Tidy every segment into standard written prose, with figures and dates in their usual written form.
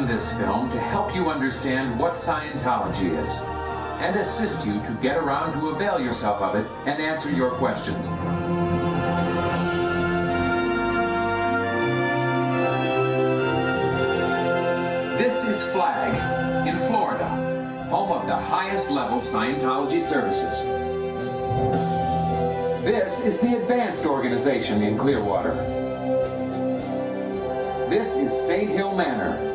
this film to help you understand what Scientology is and assist you to get around to avail yourself of it and answer your questions. This is Flag in Florida, home of the highest level Scientology services. This is the Advanced Organization in Clearwater. This is St. Hill Manor,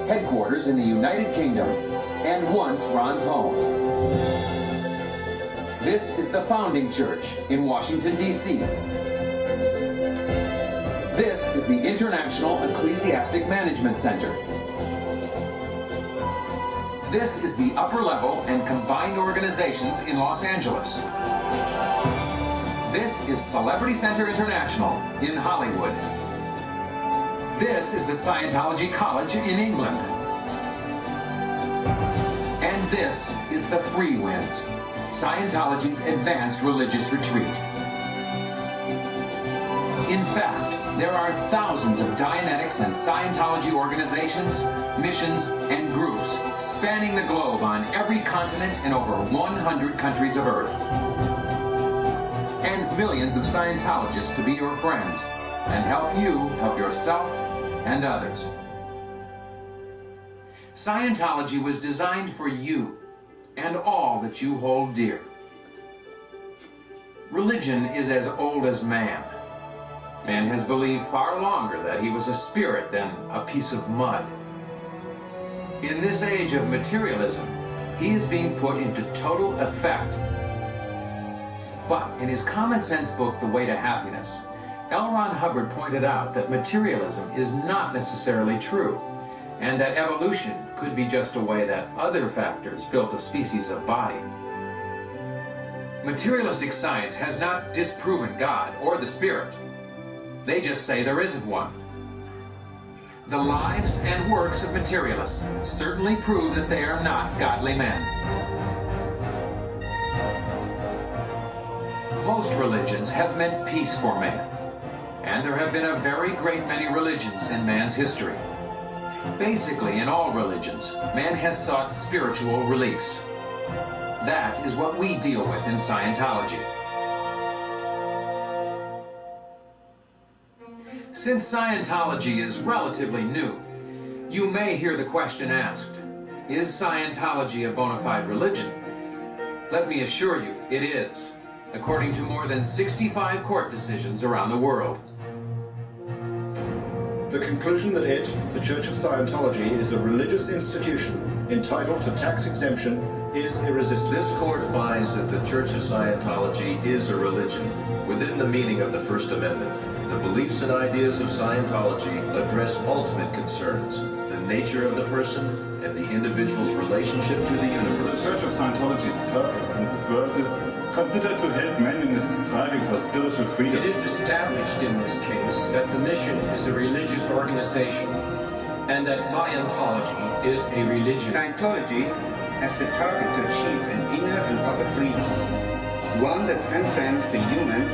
headquarters in the United Kingdom, and once Ron's home. This is the Founding Church in Washington, D.C. This is the International Ecclesiastic Management Center. This is the Upper Level and Combined Organizations in Los Angeles. This is Celebrity Center International in Hollywood. This is the Scientology College in England. And this is the Free Winds, Scientology's advanced religious retreat. In fact, there are thousands of Dianetics and Scientology organizations, missions, and groups spanning the globe on every continent in over 100 countries of Earth. And millions of Scientologists to be your friends and help you help yourself and others. Scientology was designed for you and all that you hold dear. Religion is as old as man. Man has believed far longer that he was a spirit than a piece of mud. In this age of materialism, he is being put into total effect. But in his common sense book, The Way to Happiness, L. Ron Hubbard pointed out that materialism is not necessarily true, and that evolution could be just a way that other factors built a species of body. Materialistic science has not disproven God or the spirit. They just say there isn't one. The lives and works of materialists certainly prove that they are not godly men. Most religions have meant peace for man, and there have been a very great many religions in man's history. Basically, in all religions, man has sought spiritual release. That is what we deal with in Scientology. Since Scientology is relatively new, you may hear the question asked, is Scientology a bona fide religion? Let me assure you, it is, according to more than 65 court decisions around the world. The conclusion that it, the Church of Scientology, is a religious institution entitled to tax exemption is irresistible. This court finds that the Church of Scientology is a religion within the meaning of the First Amendment. The beliefs and ideas of Scientology address ultimate concerns, the nature of the person and the individual's relationship to the universe. The Church of Scientology's purpose in this world is considered to help men in his striving for spiritual freedom. It is established in this case that the mission is a religious organization and that Scientology is a religion. Scientology has the target to achieve an inner and outer freedom, one that transcends the human,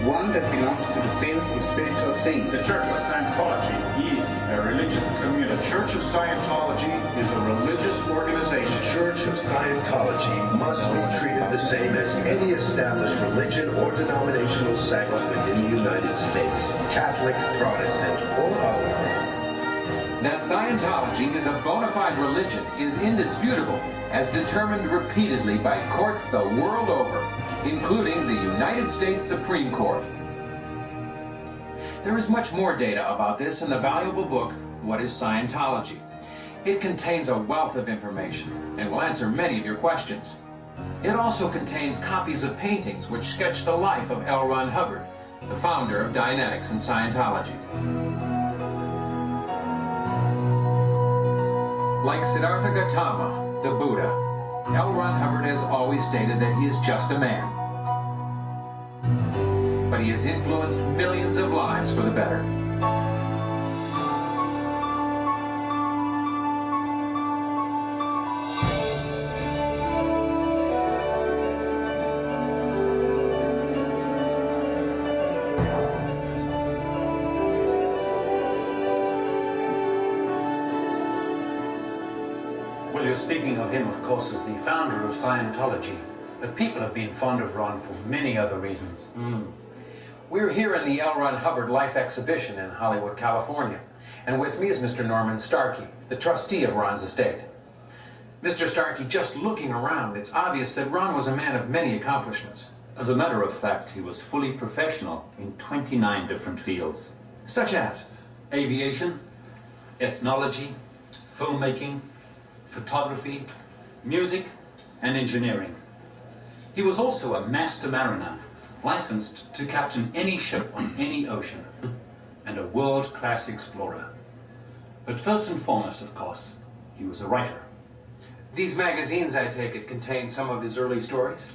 one that belongs to the field of spiritual things. The Church of Scientology is a religious community. The Church of Scientology is a religious organization. The Church of Scientology must be treated the same as any established religion or denominational sect within the United States, Catholic, Protestant, or other. That Scientology is a bona fide religion is indisputable, as determined repeatedly by courts the world over, including the United States Supreme Court. There is much more data about this in the valuable book, What is Scientology? It contains a wealth of information and will answer many of your questions. It also contains copies of paintings which sketch the life of L. Ron Hubbard, the founder of Dianetics and Scientology. Like Siddhartha Gautama, the Buddha, L. Ron Hubbard has always stated that he is just a man. But he has influenced millions of lives for the better. Well, you're speaking of him, of course, as the founder of Scientology. But people have been fond of Ron for many other reasons. We're here in the L. Ron Hubbard Life Exhibition in Hollywood, California. And with me is Mr. Norman Starkey, the trustee of Ron's estate. Mr. Starkey, just looking around, it's obvious that Ron was a man of many accomplishments. As a matter of fact, he was fully professional in 29 different fields. Such as? Aviation, ethnology, filmmaking, photography, music, and engineering. He was also a master mariner, licensed to captain any ship on any ocean, and a world-class explorer. But first and foremost, of course, he was a writer. These magazines, I take it, contain some of his early stories?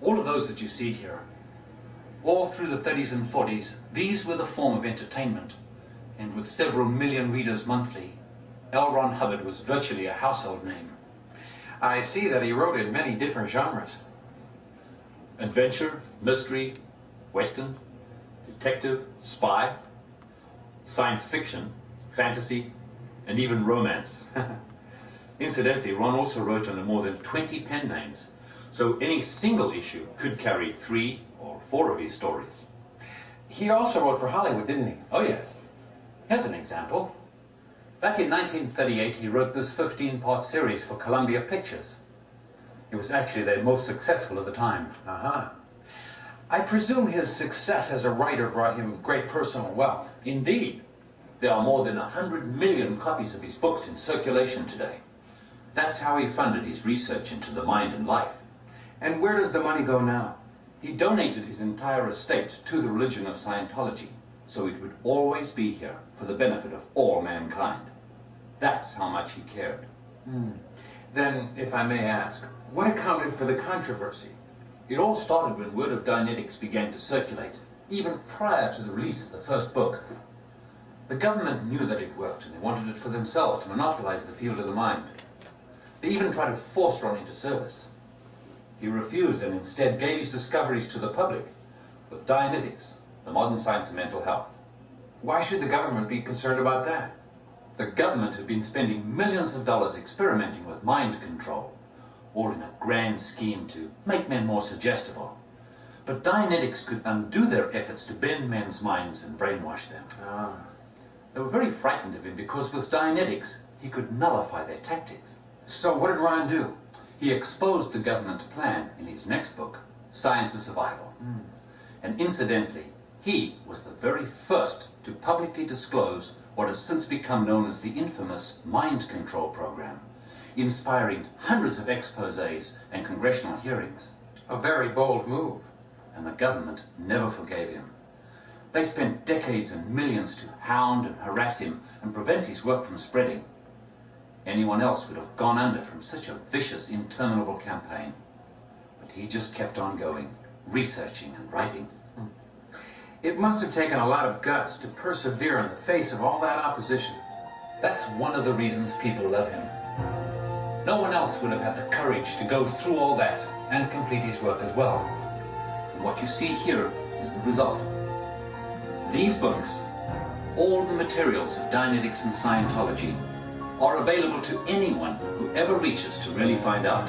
All of those that you see here, all through the 30s and 40s, these were the form of entertainment. And with several million readers monthly, L. Ron Hubbard was virtually a household name. I see that he wrote in many different genres. Adventure, mystery, western, detective, spy, science fiction, fantasy, and even romance. Incidentally, Ron also wrote under more than 20 pen names, so any single issue could carry 3 or 4 of his stories. He also wrote for Hollywood, didn't he? Oh yes. Here's an example. Back in 1938, he wrote this 15-part series for Columbia Pictures. It was actually their most successful at the time. I presume his success as a writer brought him great personal wealth. Indeed. There are more than 100 million copies of his books in circulation today. That's how he funded his research into the mind and life. And where does the money go now? He donated his entire estate to the religion of Scientology, so it would always be here for the benefit of all mankind. That's how much he cared. Then, if I may ask, what accounted for the controversy? It all started when word of Dianetics began to circulate, even prior to the release of the first book. The government knew that it worked, and they wanted it for themselves to monopolize the field of the mind. They even tried to force Ron into service. He refused and instead gave his discoveries to the public with Dianetics, the modern science of mental health. Why should the government be concerned about that? The government had been spending millions of dollars experimenting with mind control, all in a grand scheme to make men more suggestible. But Dianetics could undo their efforts to bend men's minds and brainwash them. They were very frightened of him because with Dianetics, he could nullify their tactics. So what did Ron do? He exposed the government's plan in his next book, Science of Survival. And incidentally, he was the very first to publicly disclose what has since become known as the infamous mind control program, inspiring hundreds of exposés and congressional hearings. A very bold move. And the government never forgave him. They spent decades and millions to hound and harass him and prevent his work from spreading. Anyone else would have gone under from such a vicious, interminable campaign. But he just kept on going, researching and writing. It must have taken a lot of guts to persevere in the face of all that opposition. That's one of the reasons people love him. No one else would have had the courage to go through all that and complete his work as well. And what you see here is the result. These books, all the materials of Dianetics and Scientology, are available to anyone who ever reaches to really find out.